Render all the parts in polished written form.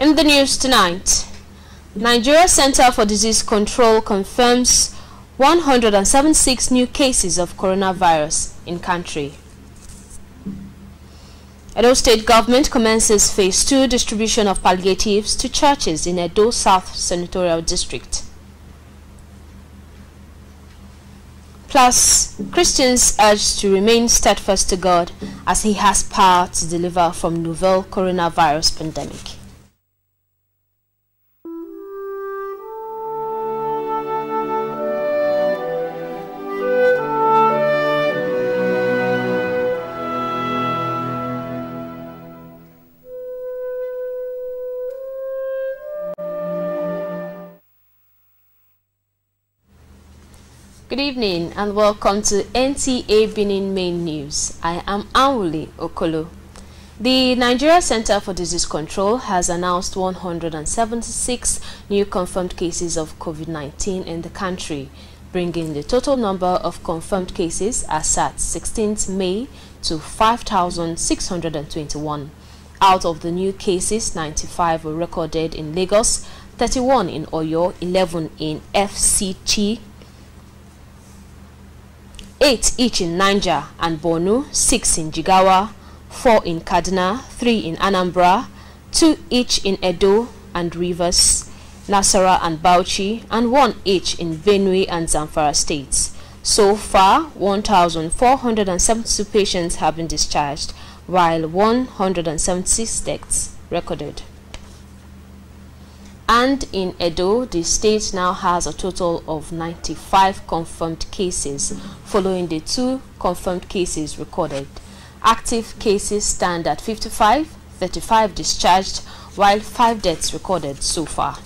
In the news tonight, Nigeria Center for Disease Control confirms 176 new cases of coronavirus in country. Edo State Government commences Phase 2 distribution of palliatives to churches in Edo South Senatorial District. Plus, Christians urged to remain steadfast to God as He has power to deliver from novel coronavirus pandemic. Good evening and welcome to NTA Benin Main News. I am Anwuli Okolo. The Nigeria Center for Disease Control has announced 176 new confirmed cases of COVID-19 in the country, bringing the total number of confirmed cases as at 16th May to 5,621. Out of the new cases, 95 were recorded in Lagos, 31 in Oyo, 11 in FCT, 8 each in Niger and Borno, 6 in Jigawa, 4 in Kaduna, 3 in Anambra, 2 each in Edo and Rivers, Nasarawa and Bauchi, and 1 each in Benue and Zamfara states. So far, 1,472 patients have been discharged, while 176 deaths recorded. And in Edo, the state now has a total of 95 confirmed cases, following the 2 confirmed cases recorded. Active cases stand at 55, 35 discharged, while 5 deaths recorded so far.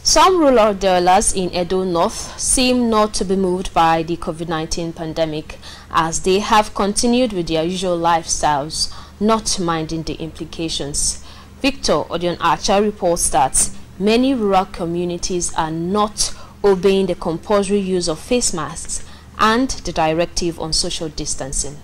Some rural dwellers in Edo North seem not to be moved by the COVID-19 pandemic, as they have continued with their usual lifestyles, not minding the implications. Victor Odion Archer reports that many rural communities are not obeying the compulsory use of face masks and the directive on social distancing.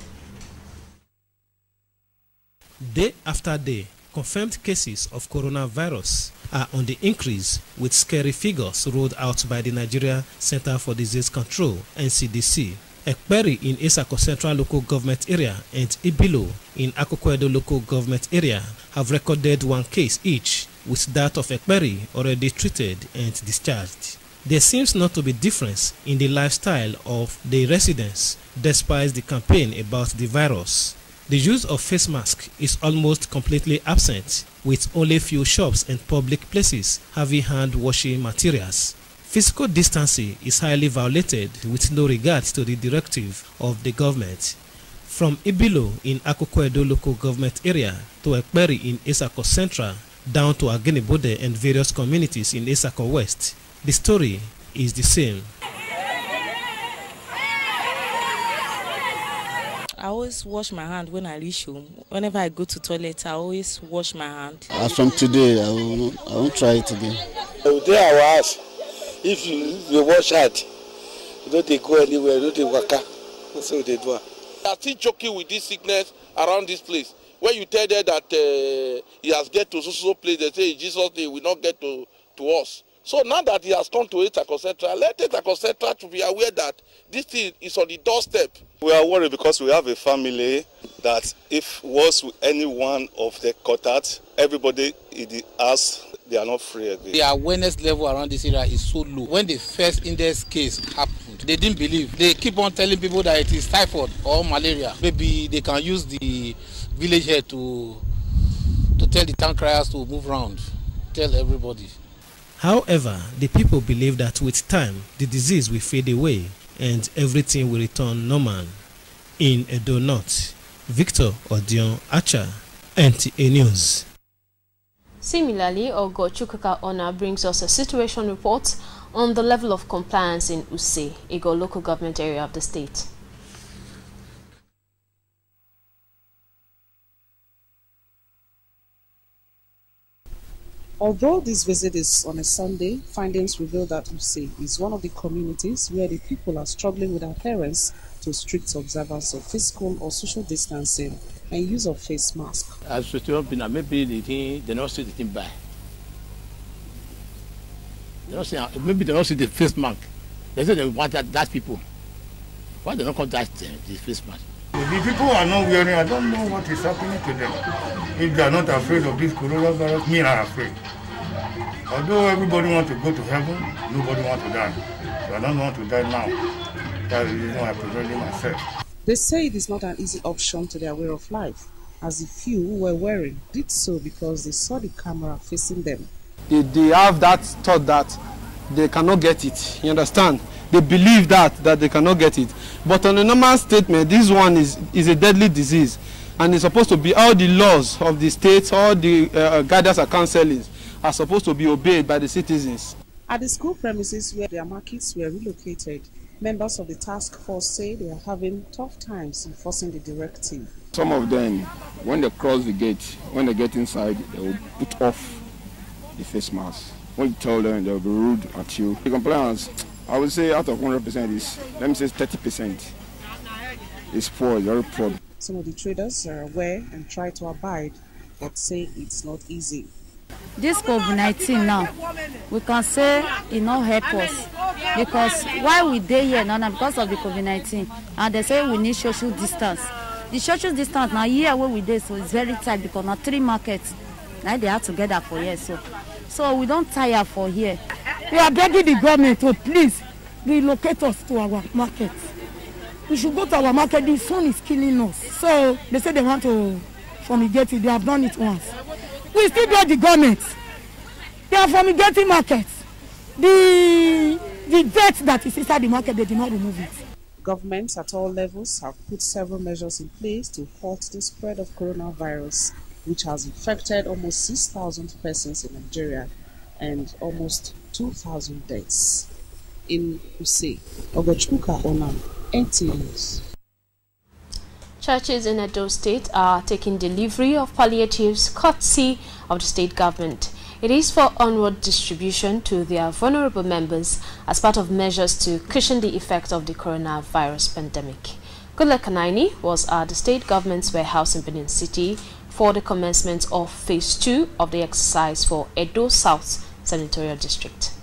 Day after day, confirmed cases of coronavirus are on the increase, with scary figures rolled out by the Nigeria Center for Disease Control, NCDC. Ekperi in Isako Central Local Government Area and Ibilo in Akoko-Edo Local Government Area have recorded 1 case each, with that of Ekperi already treated and discharged. There seems not to be difference in the lifestyle of the residents despite the campaign about the virus. The use of face mask is almost completely absent, with only few shops and public places having hand washing materials. Physical distancing is highly violated with no regard to the directive of the government. From Ibilo in Akoko-Edo Local Government Area to Ekperi in Isako Central, down to Agenibode and various communities in Isako West, the story is the same. I always wash my hand when I reach home. Whenever I go to toilet, I always wash my hand. As from today, I won't try it again. Today I will ask, if you wash hand, you don't go anywhere, you don't waka. That's what they do. They are still joking with this sickness around this place. When you tell them that he has get to so place, they say Jesus they will not get to us. So now that he has come to Itako Central, let Itako Central to be aware that this thing is on the doorstep. We are worried because we have a family that if was any one of the contact, everybody in the house, they are not free again. The awareness level around this area is so low. When the first index case happened, they didn't believe. They keep on telling people that it is typhoid or malaria. Maybe they can use the village head to tell the town criers to move around, tell everybody. However, the people believe that with time, the disease will fade away and everything will return normal. In Edo North, Victor Odion Archer, NTA News. Similarly, Ogo Chukwuka Ona brings us a situation report on the level of compliance in Use, Ego local government area of the state. Although this visit is on a Sunday, findings reveal that Use is one of the communities where the people are struggling with adherence to strict observance of physical or social distancing and use of face mask. As maybe they not see the thing by. Maybe they don't see the face mask. They say they want that people. Why they don't call that the face mask? The people are not wearing. I don't know what is happening to them. If they are not afraid of this coronavirus, me are afraid. Although everybody wants to go to heaven, nobody wants to die. So I don't want to die now. That's the reason why I'm preventing myself. They say it is not an easy option to their way of life, as the few who were wearing did so because they saw the camera facing them. They have that thought that they cannot get it. You understand? They believe that they cannot get it. But on a normal statement, this one is a deadly disease, and it's supposed to be all the laws of the states, all the guidance and counselings are supposed to be obeyed by the citizens. At the school premises where their markets were relocated, members of the task force say they are having tough times enforcing the directive. Some of them, when they cross the gate, when they get inside, they will put off the face mask. When you tell them, they will be rude at you. The compliance, I would say out of 100% is, let me say 30%. It's poor, very poor. Some of the traders are aware and try to abide, but say it's not easy. This COVID-19 now, we can say it not help us, because while we dey here now because of the COVID-19, and they say we need social distance. The social distance now here where we dey, so it's very tight because now 3 markets, now they are together for here, so we don't tire for here. We are begging the government to please relocate us to our market. We should go to our market. The sun is killing us. So they say they want to fumigate it. They have done it once. We still beg the government. They are fumigating markets. The dirt that is inside the market, they did not remove it. Governments at all levels have put several measures in place to halt the spread of coronavirus, which has infected almost 6,000 persons in Nigeria and almost 2,000 deaths. In Use, Ogochuka Onam, NT News. Churches in Edo State are taking delivery of palliatives courtesy of the state government. It is for onward distribution to their vulnerable members as part of measures to cushion the effect of the coronavirus pandemic. Goodluck Kanaini was at the state government's warehouse in Benin City for the commencement of Phase 2 of the exercise for Edo South Senatorial District.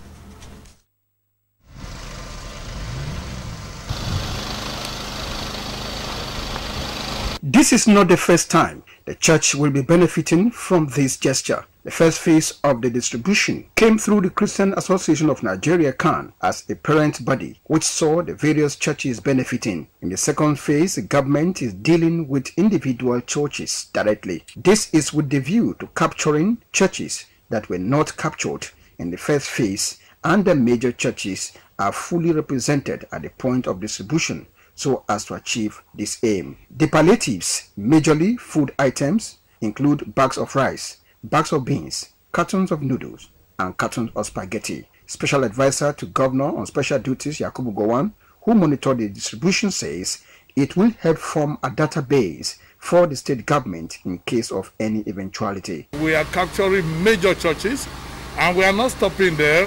This is not the first time the church will be benefiting from this gesture. The first phase of the distribution came through the Christian Association of Nigeria (CAN) as a parent body, which saw the various churches benefiting. In the second phase, the government is dealing with individual churches directly. This is with the view to capturing churches that were not captured in the first phase, and the major churches are fully represented at the point of distribution so as to achieve this aim. The palliatives, majorly food items, include bags of rice, bags of beans, cartons of noodles, and cartons of spaghetti. Special advisor to Governor on Special Duties Yakubu Gowon, who monitored the distribution, says it will help form a database for the state government in case of any eventuality. We are capturing major churches, and we are not stopping there.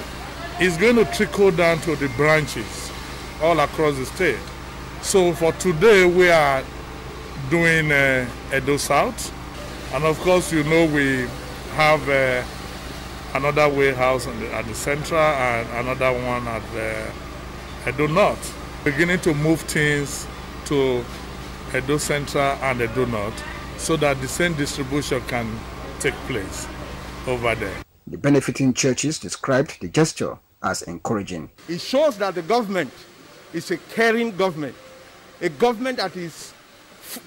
It's going to trickle down to the branches all across the state. So for today, we are doing Edo South, and of course, you know, we have another warehouse at the central and another one at the Edo North. Beginning to move things to Edo Central and Edo North so that the same distribution can take place over there. The benefiting churches described the gesture as encouraging. It shows that the government is a caring government, a government that is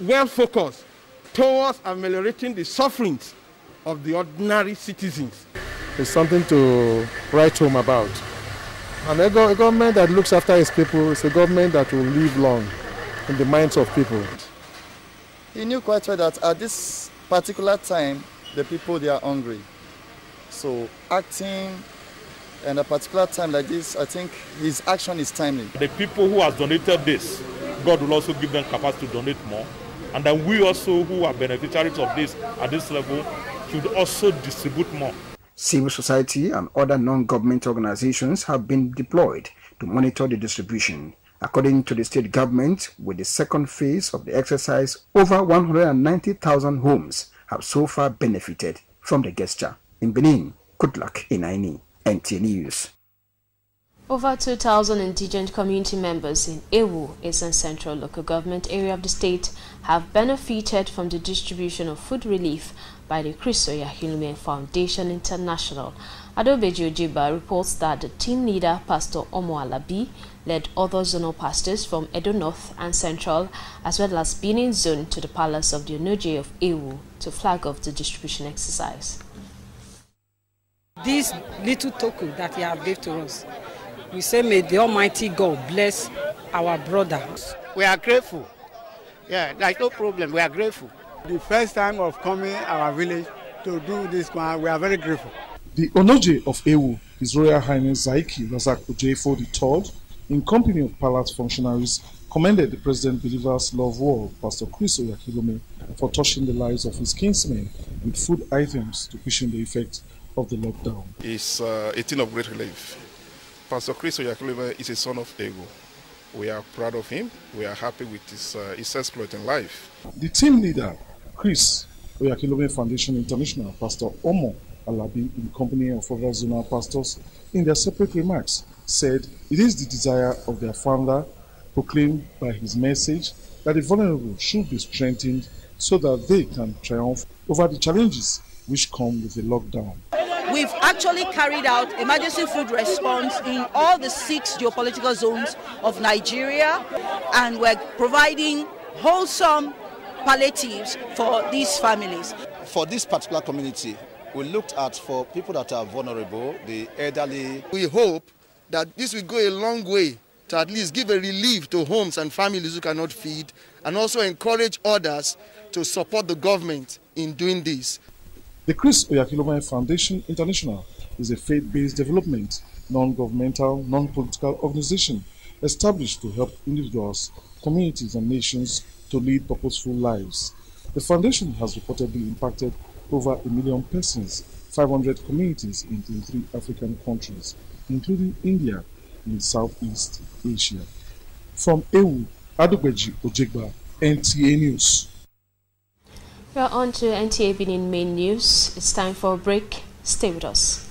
well focused towards ameliorating the sufferings of the ordinary citizens. It's something to write home about. And a government that looks after its people is a government that will live long in the minds of people. He knew quite well that at this particular time, the people, they are hungry. So acting in a particular time like this, I think his action is timely. The people who have donated this, God will also give them capacity to donate more. And then we also, who are beneficiaries of this at this level, should also distribute more. Civil society and other non-government organizations have been deployed to monitor the distribution According to the state government, with the second phase of the exercise, over 190,000 homes have so far benefited from the gesture. In Benin, Goodluck Inaini, NTA News. Over 2,000 indigenous community members in Ewu, Eastern Central Local Government area of the state, have benefited from the distribution of food relief by the Chris Oyakhilome Foundation International. Adobeji Ojiba reports that the team leader, Pastor Omo Alabi, led other zonal pastors from Edo North and Central, as well as Benin Zone, to the palace of the Onoje of Ewu to flag off the distribution exercise. This little token that he has given to us, we say may the Almighty God bless our brothers. We are grateful. Yeah, there's no problem. We are grateful. The first time of coming our village to do this one, we are very grateful. The Onoje of Ewu, His Royal Highness Zaiki Razak Ojefo III, in company of palace functionaries, commended the President Believer's Love World, Pastor Chris Oyakhilome, for touching the lives of his kinsmen with food items to cushion the effects of the lockdown. It's a thing of great relief. Pastor Chris Oyakhilome is a son of Ego. We are proud of him. We are happy with his exploit in life. The team leader, Chris Oyakhilome Foundation International, Pastor Omo Alabi, in company of other zonal pastors, in their separate remarks, said it is the desire of their founder, proclaimed by his message, that the vulnerable should be strengthened so that they can triumph over the challenges which come with the lockdown. We've actually carried out emergency food response in all the 6 geopolitical zones of Nigeria, and we're providing wholesome palliatives for these families. For this particular community, we looked at for people that are vulnerable, the elderly. We hope that this will go a long way to at least give a relief to homes and families who cannot feed, and also encourage others to support the government in doing this. The Chris Oyakhilome Foundation International is a faith-based development, non-governmental, non-political organization established to help individuals, communities and nations to lead purposeful lives. The foundation has reportedly impacted over 1 million persons, 500 communities in 23 African countries, including India in Southeast Asia. From Ewu, Adobeji Ojegba, NTA News. We are on to NTA Benin main news. It's time for a break. Stay with us.